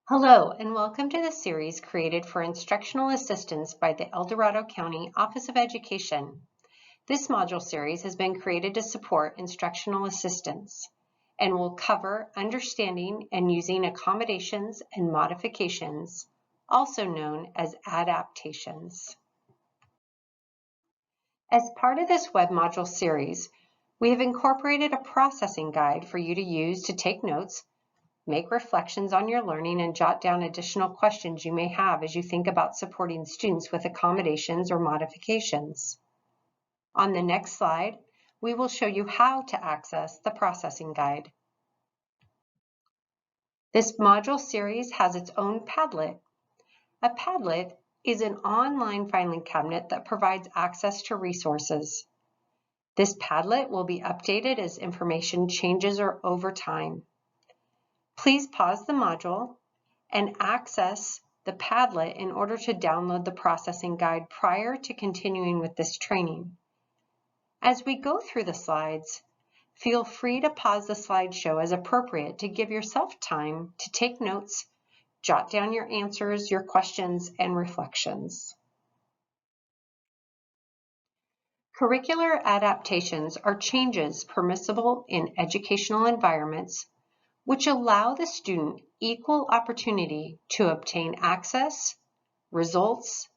Hello, and welcome to the series created for instructional assistance by the El Dorado County Office of Education. This module series has been created to support instructional assistance and will cover understanding and using accommodations and modifications, also known as adaptations. As part of this web module series, we have incorporated a processing guide for you to use to take notes, make reflections on your learning, and jot down additional questions you may have as you think about supporting students with accommodations or modifications. On the next slide, we will show you how to access the processing guide. This module series has its own Padlet. A Padlet is an online filing cabinet that provides access to resources. This Padlet will be updated as information changes or over time. Please pause the module and access the Padlet in order to download the processing guide prior to continuing with this training. As we go through the slides, feel free to pause the slideshow as appropriate to give yourself time to take notes, jot down your answers, your questions, and reflections. Curricular adaptations are changes permissible in educational environments which allow the student equal opportunity to obtain access, results,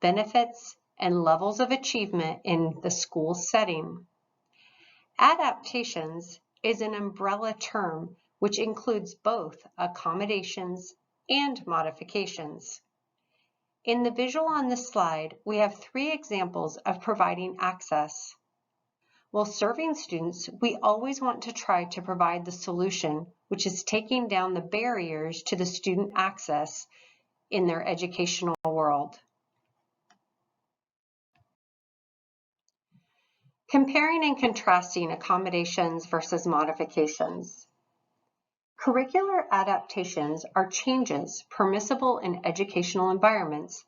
benefits, and levels of achievement in the school setting. Adaptations is an umbrella term which includes both accommodations and modifications. In the visual on this slide, we have 3 examples of providing access. While serving students, we always want to try to provide the solution, which is taking down the barriers to the student access in their educational world. Comparing and contrasting accommodations versus modifications. Curricular adaptations are changes permissible in educational environments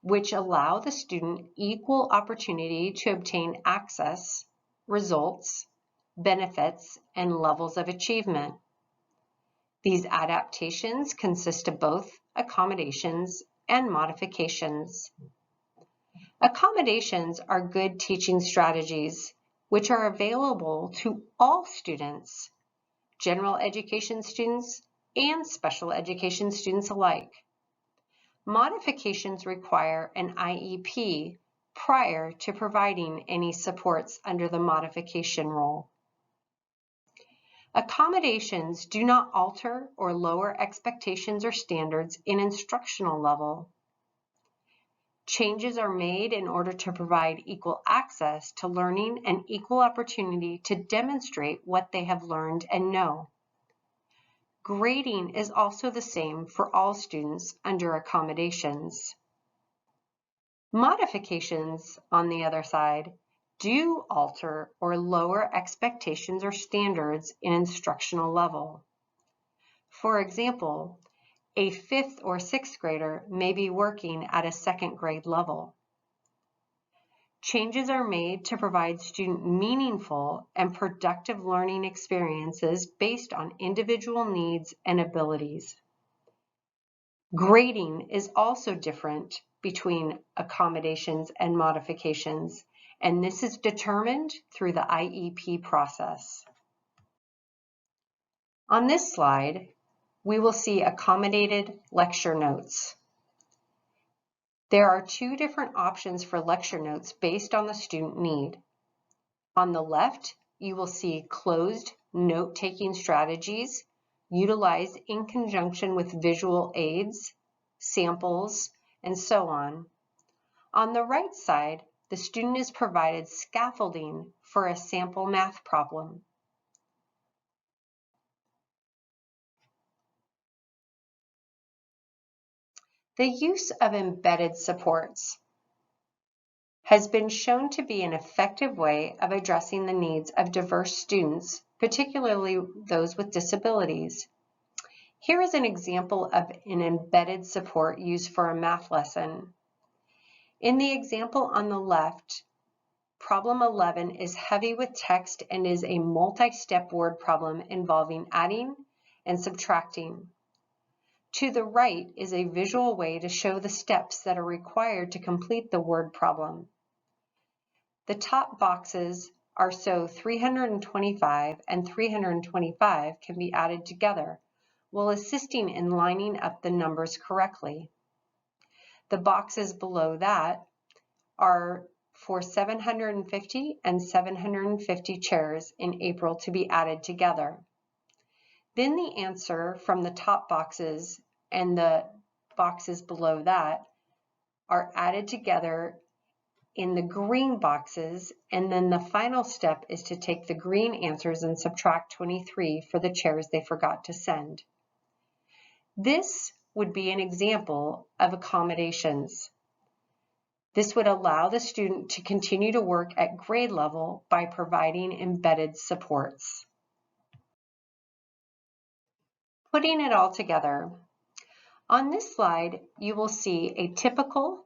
which allow the student equal opportunity to obtain access, results, benefits, and levels of achievement. These adaptations consist of both accommodations and modifications. Accommodations are good teaching strategies which are available to all students, general education students and special education students alike. Modifications require an IEP prior to providing any supports under the modification role. Accommodations do not alter or lower expectations or standards in instructional level. Changes are made in order to provide equal access to learning and equal opportunity to demonstrate what they have learned and know. Grading is also the same for all students under accommodations. Modifications, on the other side, do alter or lower expectations or standards in instructional level. For example, a 5th or 6th grader may be working at a 2nd grade level. Changes are made to provide student meaningful and productive learning experiences based on individual needs and abilities. Grading is also different between accommodations and modifications, and this is determined through the IEP process. On this slide, we will see accommodated lecture notes. There are 2 different options for lecture notes based on the student need. On the left, you will see closed note-taking strategies utilized in conjunction with visual aids, samples, and so on. On the right side, the student is provided scaffolding for a sample math problem. The use of embedded supports has been shown to be an effective way of addressing the needs of diverse students, particularly those with disabilities. Here is an example of an embedded support used for a math lesson. In the example on the left, problem 11 is heavy with text and is a multi-step word problem involving adding and subtracting. To the right is a visual way to show the steps that are required to complete the word problem. The top boxes are so 325 and 325 can be added together, while assisting in lining up the numbers correctly. The boxes below that are for 750 and 750 chairs in April to be added together. Then the answer from the top boxes and the boxes below that are added together in the green boxes, and then the final step is to take the green answers and subtract 23 for the chairs they forgot to send. This would be an example of accommodations. This would allow the student to continue to work at grade level by providing embedded supports. Putting it all together. On this slide, you will see a typical,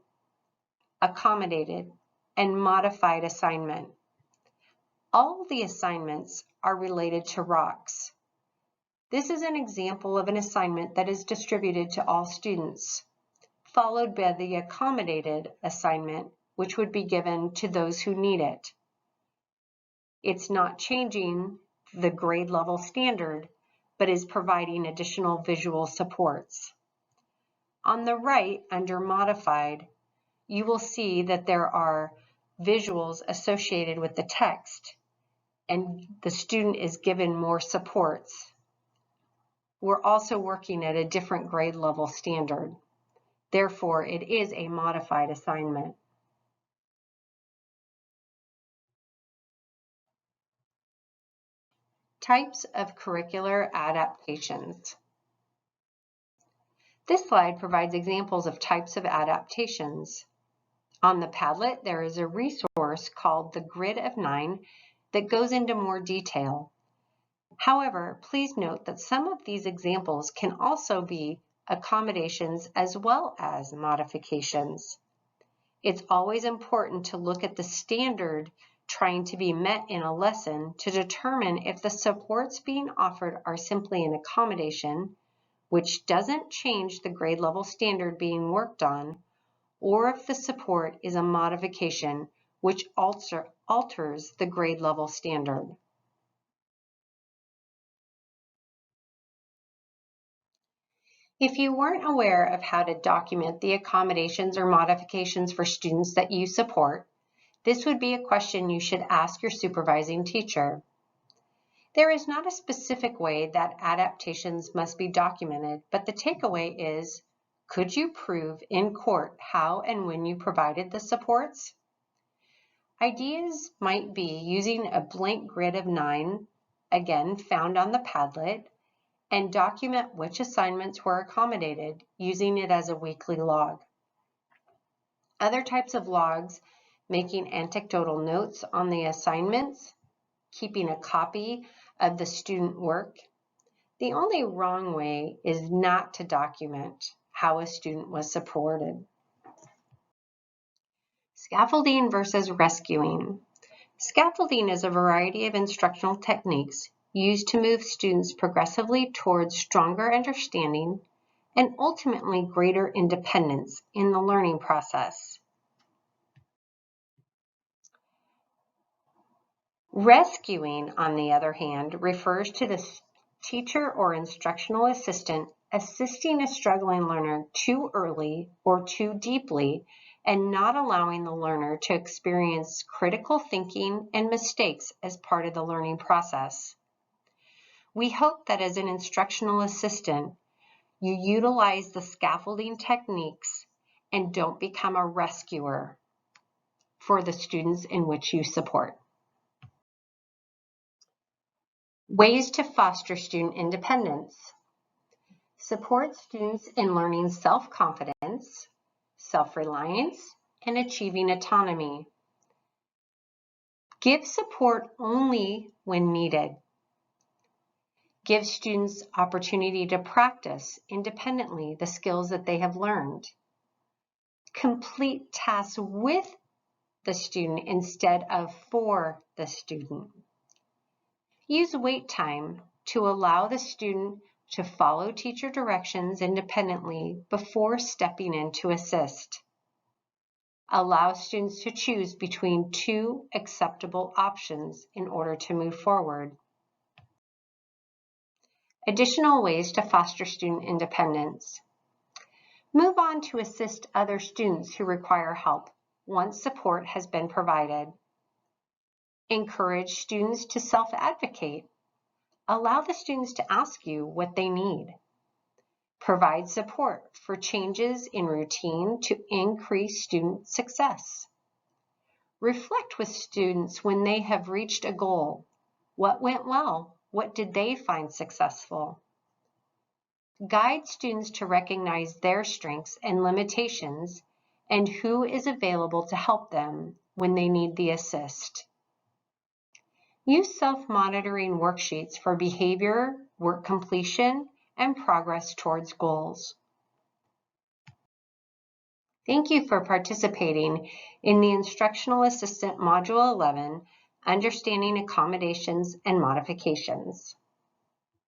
accommodated, and modified assignment. All the assignments are related to rocks. This is an example of an assignment that is distributed to all students, followed by the accommodated assignment, which would be given to those who need it. It's not changing the grade level standard, but is providing additional visual supports. On the right, under Modified, you will see that there are visuals associated with the text, and the student is given more supports. We're also working at a different grade level standard. Therefore, it is a modified assignment. Types of curricular adaptations. This slide provides examples of types of adaptations. On the Padlet, there is a resource called the Grid of 9 that goes into more detail. However, please note that some of these examples can also be accommodations as well as modifications. It's always important to look at the standard trying to be met in a lesson to determine if the supports being offered are simply an accommodation, which doesn't change the grade level standard being worked on, or if the support is a modification which alters the grade level standard. If you weren't aware of how to document the accommodations or modifications for students that you support, this would be a question you should ask your supervising teacher. There is not a specific way that adaptations must be documented, but the takeaway is, could you prove in court how and when you provided the supports? Ideas might be using a blank grid of 9, again found on the Padlet, and document which assignments were accommodated, using it as a weekly log. Other types of logs, making anecdotal notes on the assignments, keeping a copy of the student work. The only wrong way is not to document how a student was supported. Scaffolding versus rescuing. Scaffolding is a variety of instructional techniques used to move students progressively towards stronger understanding and ultimately greater independence in the learning process. Rescuing, on the other hand, refers to the teacher or instructional assistant assisting a struggling learner too early or too deeply and not allowing the learner to experience critical thinking and mistakes as part of the learning process. We hope that as an instructional assistant, you utilize the scaffolding techniques and don't become a rescuer for the students in which you support. Ways to foster student independence. Support students in learning self-confidence, self-reliance, and achieving autonomy. Give support only when needed. Give students opportunity to practice independently the skills that they have learned. Complete tasks with the student instead of for the student. Use wait time to allow the student to follow teacher directions independently before stepping in to assist. Allow students to choose between 2 acceptable options in order to move forward. Additional ways to foster student independence. Move on to assist other students who require help once support has been provided. Encourage students to self-advocate. Allow the students to ask you what they need. Provide support for changes in routine to increase student success. Reflect with students when they have reached a goal. What went well? What did they find successful? Guide students to recognize their strengths and limitations and who is available to help them when they need the assist. Use self-monitoring worksheets for behavior, work completion, and progress towards goals. Thank you for participating in the Instructional Assistant Module 11, Understanding Accommodations and Modifications.